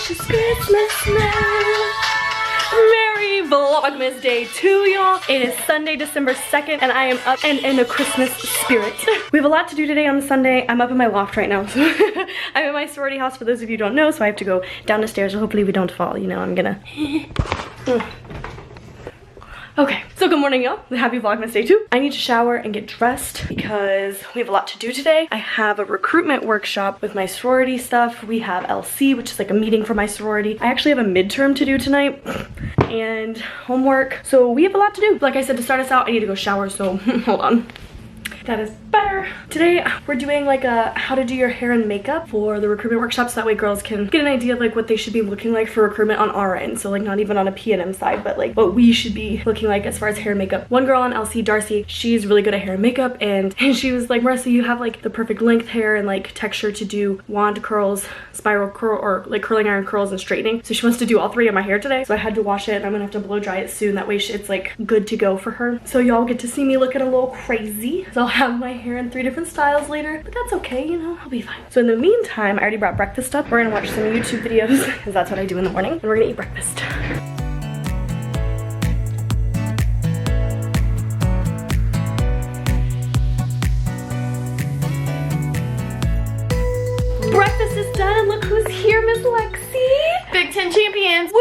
delicious Christmas now. Merry Vlogmas Day 2, y'all. It is Sunday, December 2nd, and I am up and in the Christmas spirit. We have a lot to do today on the Sunday. I'm up in my loft right now. So I'm in my sorority house, for those of you who don't know, so I have to go down the stairs. So hopefully we don't fall. You know, I'm gonna... Okay, so good morning, y'all. Happy Vlogmas Day 2. I need to shower and get dressed because we have a lot to do today. I have a recruitment workshop with my sorority stuff. We have LC, which is like a meeting for my sorority. I actually have a midterm to do tonight and homework. So we have a lot to do. Like I said, to start us out, I need to go shower, so hold on. That is better. Today we're doing like a how to do your hair and makeup for the recruitment workshops. That way girls can get an idea of like what they should be looking like for recruitment on our end. So like not even on a P&M side, but like what we should be looking like as far as hair and makeup. One girl on LC, Darcy, she's really good at hair and makeup, and she was like, Marissa, you have like the perfect length hair and like texture to do wand curls, spiral curl, or like curling iron curls and straightening. So she wants to do all three of my hair today. So I had to wash it and I'm gonna have to blow dry it soon. That way it's like good to go for her. So y'all get to see me looking a little crazy. So I'll have my hair in 3 different styles later, but that's okay, you know, I'll be fine. So in the meantime, I already brought breakfast up. We're gonna watch some YouTube videos because that's what I do in the morning, and we're gonna eat breakfast. Breakfast is done, and look who's here, Miss Lexi. Big Ten champions. Woo!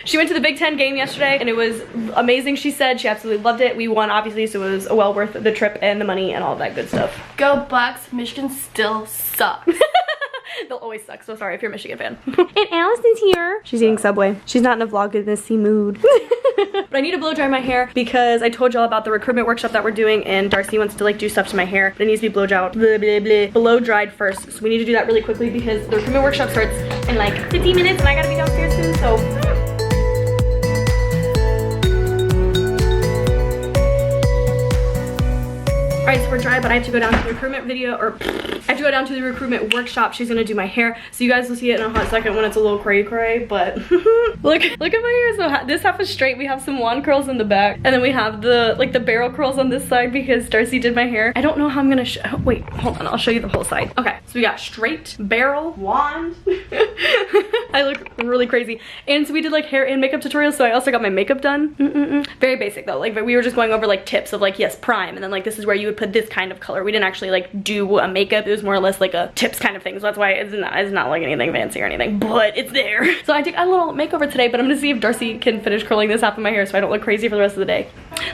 She went to the Big Ten game yesterday and it was amazing. She said she absolutely loved it. We won, obviously, so it was well worth the trip and the money and all that good stuff. Go Bucks. Michigan still sucks. They'll always suck, so sorry if you're a Michigan fan. And Allison's here. She's eating Subway. She's not in a vlogmasy mood. But I need to blow dry my hair because I told y'all about the recruitment workshop that we're doing, and Darcy wants to like do stuff to my hair, but it needs to be blow dried first. So we need to do that really quickly because the recruitment workshop starts in like 15 minutes and I gotta be downstairs soon, so. Alright, so we're dry, but I have to go down to the recruitment video, or I have to go down to the recruitment workshop. She's gonna do my hair, so you guys will see it in a hot second when it's a little cray, but look at my hair. So this half is straight. We have some wand curls in the back, and then we have the like the barrel curls on this side because Darcy did my hair. I don't know how I'm gonna wait, hold on, I'll show you the whole side. Okay, so we got straight, barrel, wand. I look really crazy. And so we did like hair and makeup tutorials, so I also got my makeup done. Very basic though, like, but we were just going over like tips of like, yes, prime, and then like this is where you would put this kind of color. We didn't actually like do a makeup. It was more or less like a tips kind of thing. So that's why it's not like anything fancy or anything, but it's there. So I did a little makeover today, but I'm gonna see if Darcy can finish curling this half of my hair so I don't look crazy for the rest of the day.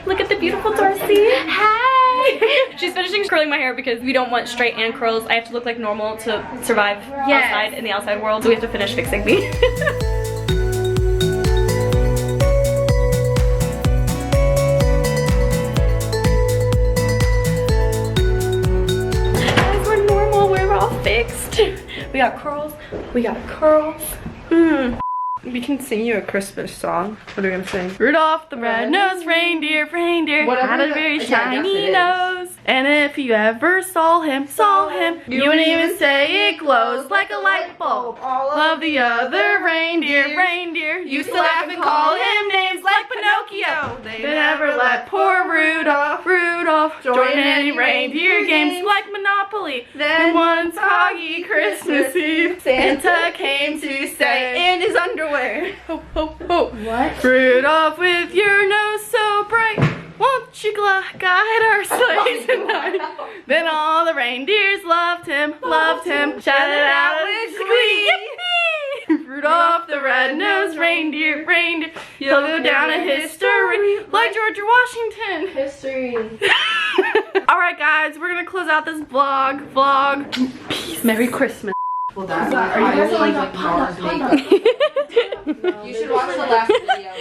Look at the beautiful Darcy. Hi. She's finishing curling my hair because we don't want straight and curls. I have to look like normal to survive outside in the outside world. So we have to finish fixing me. Fixed. We got curls. We got curls. We can sing you a Christmas song. What are we gonna sing? Rudolph the red-nosed reindeer, had a very shiny nose. And if you ever saw him, you wouldn't even say it glows like a light bulb. All of the other reindeer used to laugh and call him names like Pinocchio. They never let poor Rudolph join any reindeer games like Monopoly. Then one foggy Christmas Eve, Santa came to say in his underwear, ho, ho, ho. What? Rudolph, with your nose so bright, won't you guide our sleigh tonight? Then all the reindeers loved him, shouted out with glee. Yippee! Rudolph the red-nosed reindeer, he'll go down in history like George Washington. History. Alright guys, we're gonna close out this vlog. Peace. Merry Christmas. Well, that's are you guys like panda? You should watch the last video.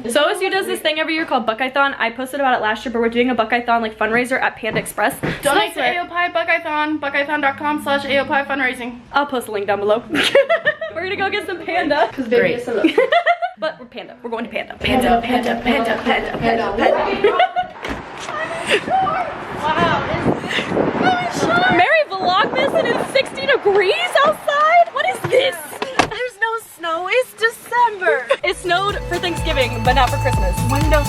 So OSU does this thing every year called Buckeye-thon. I posted about it last year, but we're doing a Buckeye-thon like fundraiser at Panda Express. Donate to AOPI Buckeye-thon, buckeyethon.com/AOPI fundraising. I'll post a link down below. We're gonna go get some panda. Great. But we're panda. We're going to panda. Panda. Wow. Merry Vlogmas and it's 60 degrees outside? What is this? There's no snow. It's December. It snowed for Thanksgiving, but not for Christmas. Window.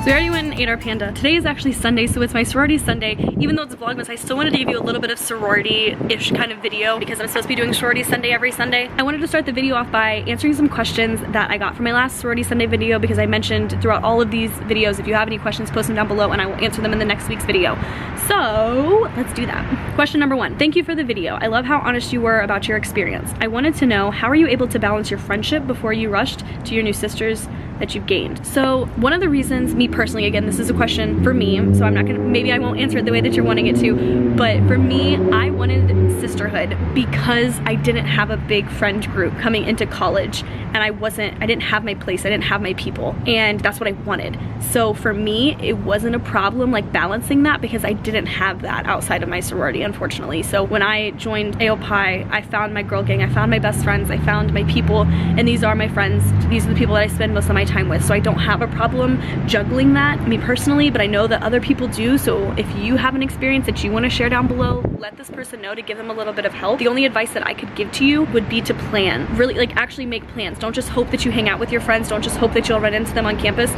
So we already went and ate our panda. Today is actually Sunday, so it's my Sorority Sunday. Even though it's Vlogmas, I still wanted to give you a little bit of sorority-ish kind of video because I'm supposed to be doing Sorority Sunday every Sunday. I wanted to start the video off by answering some questions that I got from my last Sorority Sunday video because I mentioned throughout all of these videos, if you have any questions, post them down below and I will answer them in the next week's video. So let's do that. Question number 1. Thank you for the video. I love how honest you were about your experience. I wanted to know, how are you able to balance your friendship before you rushed to your new sisters that you've gained? So one of the reasons, me personally, again, this is a question for me, so I'm not gonna, maybe I won't answer it the way that you're wanting it to, but for me, I wanted sisterhood because I didn't have a big friend group coming into college, and I didn't have my place, I didn't have my people, and that's what I wanted. So for me, it wasn't a problem like balancing that because I didn't have that outside of my sorority, unfortunately. So when I joined AOPI, I found my girl gang, I found my best friends, I found my people, and these are my friends. These are the people that I spend most of my time with. So I don't have a problem juggling that, me personally, but I know that other people do. So if you have an experience that you want to share down below, let this person know to give them a little bit of help. The only advice that I could give to you would be to plan. Really, like, actually make plans. Don't just hope that you hang out with your friends. Don't just hope that you'll run into them on campus.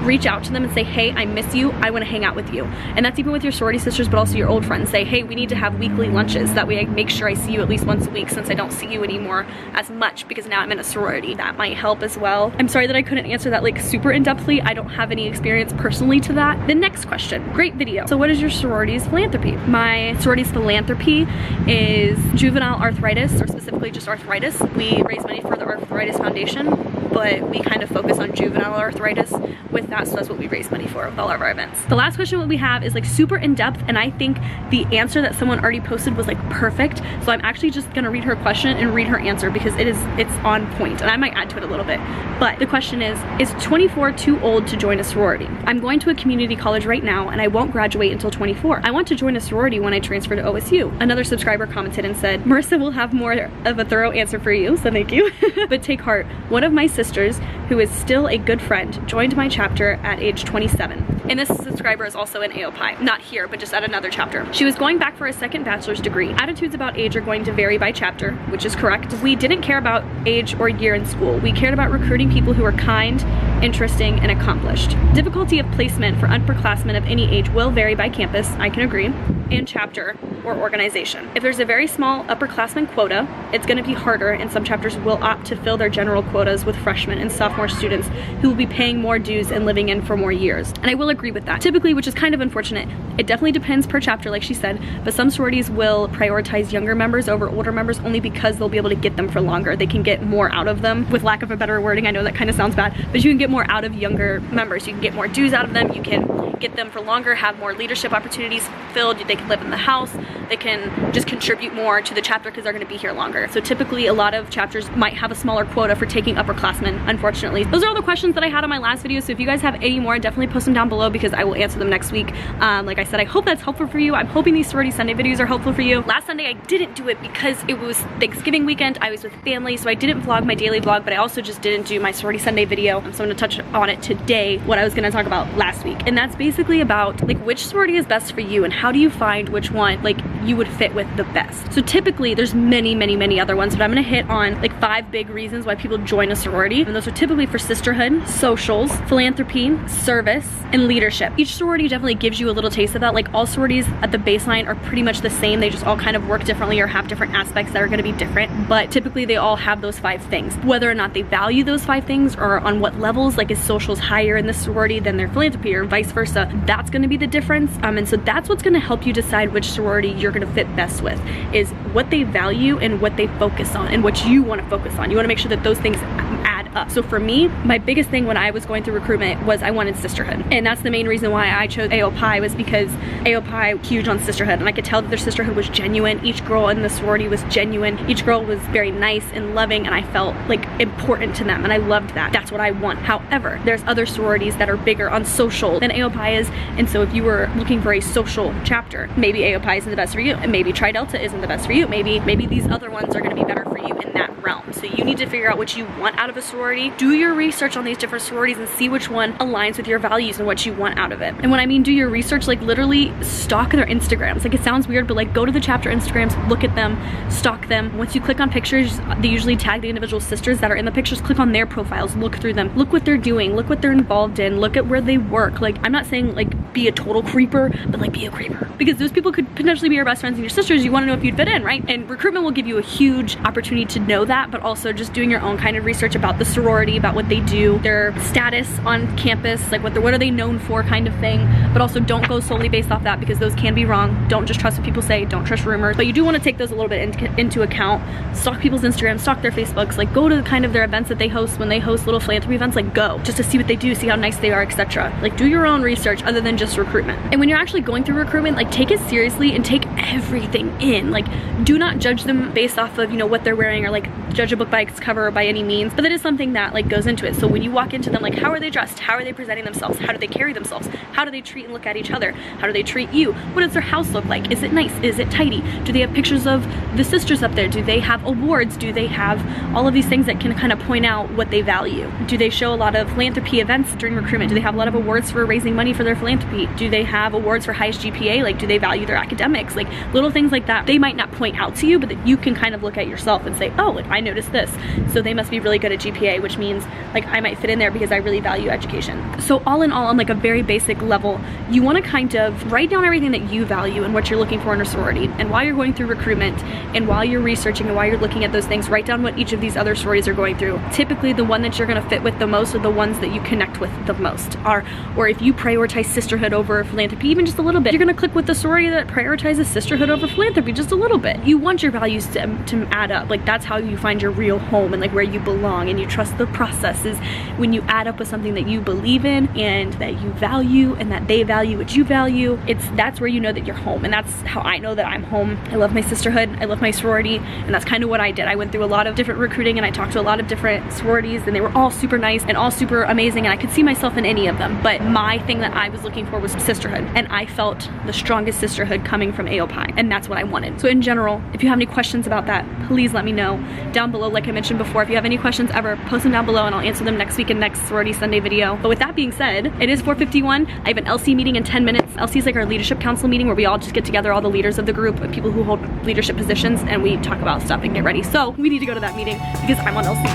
Reach out to them and say, hey, I miss you, I want to hang out with you. And that's even with your sorority sisters, but also your old friends. Say, hey, we need to have weekly lunches. That way I make sure I see you at least once a week, since I don't see you anymore as much because now I'm in a sorority. That might help as well. I'm sorry that I couldn't answer that like super in-depthly. I don't have any experience personally to that. The next question, great video. So what is your sorority's philanthropy? My sorority's philanthropy is juvenile arthritis, or specifically just arthritis. We raise money for the Arthritis Foundation, but we kind of focus on juvenile arthritis with that, so that's what we raise money for with all of our events. The last question what we have is like super in-depth, and I think the answer that someone already posted was like perfect, so I'm actually just gonna read her question and read her answer because it's on point, and I might add to it a little bit. But the question is 24 too old to join a sorority? I'm going to a community college right now and I won't graduate until 24. I want to join a sorority when I transfer to OSU. Another subscriber commented and said, Marissa will have more of a thorough answer for you, so thank you. But take heart. One of my sisters, who is still a good friend, joined my chapter at age 27. And this subscriber is also in AOPI. Not here, but just at another chapter. She was going back for a second bachelor's degree. Attitudes about age are going to vary by chapter, which is correct. We didn't care about age or year in school. We cared about recruiting people who are kind, interesting, and accomplished. Difficulty of placement for upperclassmen of any age will vary by campus, I can agree, and chapter or organization. If there's a very small upperclassman quota, it's going to be harder, and some chapters will opt to fill their general quotas with freshmen and sophomore students who will be paying more dues and living in for more years. And I will agree with that. Typically, which is kind of unfortunate, it definitely depends per chapter, like she said, but some sororities will prioritize younger members over older members only because they'll be able to get them for longer. They can get more out of them, with lack of a better wording. I know that kind of sounds bad, but you can get more out of younger members. You can get more dues out of them. You can get them for longer, have more leadership opportunities filled. They can live in the house. They can just contribute more to the chapter because they're going to be here longer. So typically a lot of chapters might have a smaller quota for taking upperclassmen, unfortunately. Those are all the questions that I had on my last video, so if you guys have any more, definitely post them down below because I will answer them next week. Like I said, I hope that's helpful for you. I'm hoping these Sorority Sunday videos are helpful for you. Last Sunday I didn't do it because it was Thanksgiving weekend. I was with family, so I didn't vlog my daily vlog, but I also just didn't do my Sorority Sunday video. So I'm going to touch on it today, what I was going to talk about last week. And that's basically about like which sorority is best for you and how do you find which one like you would fit with the best. So typically there's many other ones, but I'm going to hit on like 5 big reasons why people join a sorority. And those are typically for sisterhood, socials, philanthropy, service, and leadership. Each sorority definitely gives you a little taste of that. Like all sororities at the baseline are pretty much the same. They just all kind of work differently or have different aspects that are going to be different, but typically they all have those 5 things. Whether or not they value those 5 things or on what levels, like is socials higher in this sorority than their philanthropy or vice versa, that's going to be the difference. And so that's what's going to help you decide which sorority you're going to fit best with, is what they value and what they focus on and what you want to focus on. You want to make sure that those things add up. So for me, my biggest thing when I was going through recruitment was I wanted sisterhood, and that's the main reason why I chose AOPI, was because AOPI huge on sisterhood, and I could tell that their sisterhood was genuine. Each girl in the sorority was genuine. Each girl was very nice and loving, and I felt like important to them, and I loved that. That's what I want. However, there's other sororities that are bigger on social than AOPI is, and so if you were looking for a social chapter, maybe AOPI isn't the best for you, and maybe Tri Delta isn't the best for you. Maybe these other ones are going to be better for you in that realm. So you need to figure out what you want out of a sorority. Do your research on these different sororities and see which one aligns with your values and what you want out of it. And when I mean do your research, like literally stalk their Instagrams. Like it sounds weird, but like go to the chapter Instagrams, look at them, stalk them. Once you click on pictures, they usually tag the individual sisters that are in the pictures. Click on their profiles, look through them, look what they're doing, look what they're involved in, look at where they work. Like I'm not saying like be a total creeper, but like be a creeper, because those people could potentially be your best friends and your sisters. You want to know if you'd fit in, right? And recruitment will give you a huge opportunity to know that, but also just doing your own kind of research about the sorority, about what they do, their status on campus, like what are they known for kind of thing. But also don't go solely based off that, because those can be wrong. Don't just trust what people say, don't trust rumors, but you do want to take those a little bit into account. Stalk people's Instagram, stalk their Facebooks, like go to kind of their events that they host. When they host little philanthropy events, like go just to see what they do, see how nice they are, etc. Like do your own research other than just recruitment. And when you're actually going through recruitment, like take it seriously and take everything in. Like do not judge them based off of, you know, what they're wearing, or like judge a book by its cover by any means, but that is something that like goes into it. So when you walk into them, like how are they dressed, how are they presenting themselves, how do they carry themselves, how do they treat and look at each other, how do they treat you, what does their house look like, is it nice, is it tidy, do they have pictures of the sisters up there, do they have awards, do they have all of these things that can kind of point out what they value, do they show a lot of philanthropy events during recruitment, do they have a lot of awards for raising money for their philanthropy, do they have awards for highest GPA, like do they value their academics, like little things like that. They might not point out to you, but that you can kind of look at yourself and say, oh, like I noticed this, so they must be really good at GPA, which means like I might fit in there because I really value education. So all in all, on like a very basic level, you want to kind of write down everything that you value and what you're looking for in a sorority. And while you're going through recruitment and while you're researching and while you're looking at those things, write down what each of these other sororities are going through. Typically the one that you're going to fit with the most, or the ones that you connect with the most, are, or if you prioritize sisterhood over philanthropy even just a little bit, you're going to click with the sorority that prioritizes sisterhood over philanthropy just a little bit. You want your values to add up. Like that's how you find your real home and like where you belong, and you trust the process is when you add up with something that you believe in and that you value and that they value what you value. That's where you know that you're home, and that's how I know that I'm home. I love my sisterhood, I love my sorority, and that's kind of what I did. I went through a lot of different recruiting and I talked to a lot of different sororities, and they were all super nice and all super amazing, and I could see myself in any of them. But my thing that I was looking for was sisterhood, and I felt the strongest sisterhood coming from AOPI, and that's what I wanted. So in general, if you have any questions about that, please let me know down below. Like I mentioned before, if you have any questions ever, post them down below and I'll answer them next week in next Sorority Sunday video. But with that being said, it is 4:51. I have an LC meeting in 10 minutes. LC is like our leadership council meeting where we all just get together, all the leaders of the group and people who hold leadership positions, and we talk about stuff and get ready. So we need to go to that meeting because I'm on LC.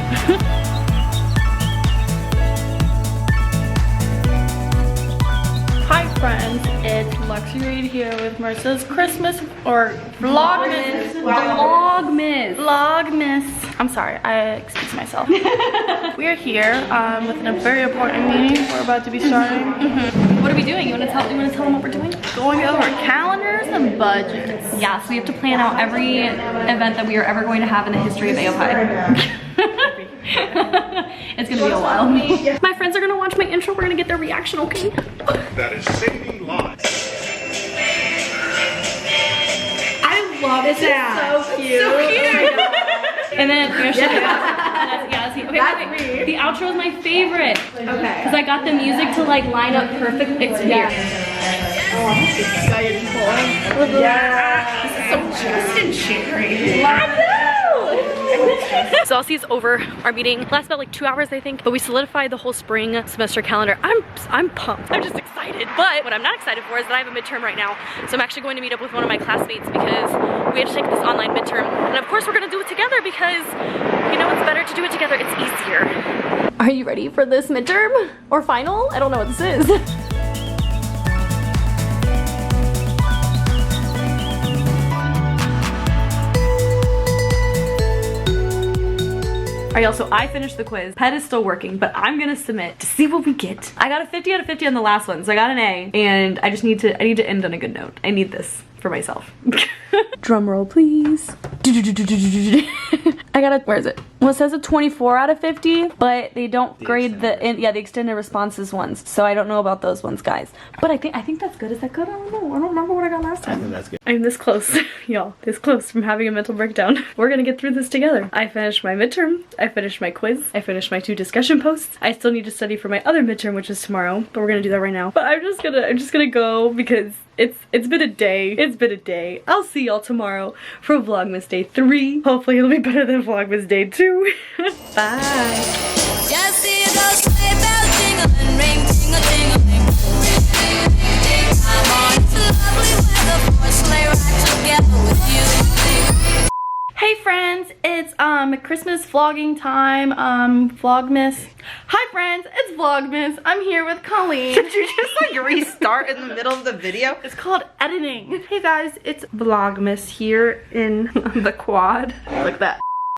Hi friends, it's Lexi Reed here with Marissa's Christmas or Vlogmas. Vlogmas. I'm sorry, I excuse myself. We are here with a very important meeting we're about to be starting. What are we doing? You want to tell them what we're doing? Going over calendars and budgets. Yeah, so we have to plan out every event that we are ever going to have in the history of AOPI. It's gonna be a while. My friends are gonna watch my intro. We're gonna get their reaction, okay? That is saving lives. I love that. So cute. So cute. And then you're showing that's me. Okay, That's me. The outro is my favorite. Okay. Because I got the music to like line up perfect. It's here. Oh, I'm just excited for it. Yeah. This is so Justin cherry. I know. So LC is over. Our meeting lasts about like 2 hours, I think. But we solidified the whole spring semester calendar. I'm pumped. I'm just excited. But what I'm not excited for is that I have a midterm right now. So I'm actually going to meet up with one of my classmates because we have to take this online midterm. And of course we're gonna do it together because you know it's better to do it together. It's easier. Are you ready for this midterm? Or final? I don't know what this is. Alright, y'all, so I finished the quiz. Pet is still working, but I'm gonna submit to see what we get. I got a 50 out of 50 on the last one, so I got an A, and I need to end on a good note. I need this for myself. Drum roll, please. I got a, where is it? Well, it says a 24 out of 50, but they don't grade the extended responses ones, so I don't know about those ones, guys. But I think that's good. Is that good? I don't know. I don't remember what I got last time. That's good. I'm this close, y'all, this close from having a mental breakdown. We're gonna get through this together. I finished my midterm, I finished my quiz, I finished my 2 discussion posts. I still need to study for my other midterm, which is tomorrow, but we're gonna do that right now. But I'm just gonna go because it's been a day. It's been a day. I'll see y'all tomorrow for Vlogmas Day 3. Hopefully it'll be better than Vlogmas Day 2. Bye. Just see those sleigh bells jingling, ring, ting-a-ting-a-ling. I'm on to lovely weather for a sleigh ride together with you. Hey friends, it's Christmas vlogging time, Vlogmas. Hi friends, it's Vlogmas. I'm here with Colleen. Did you just like restart in the middle of the video? It's called editing. Hey guys, it's Vlogmas here in the quad. Like that.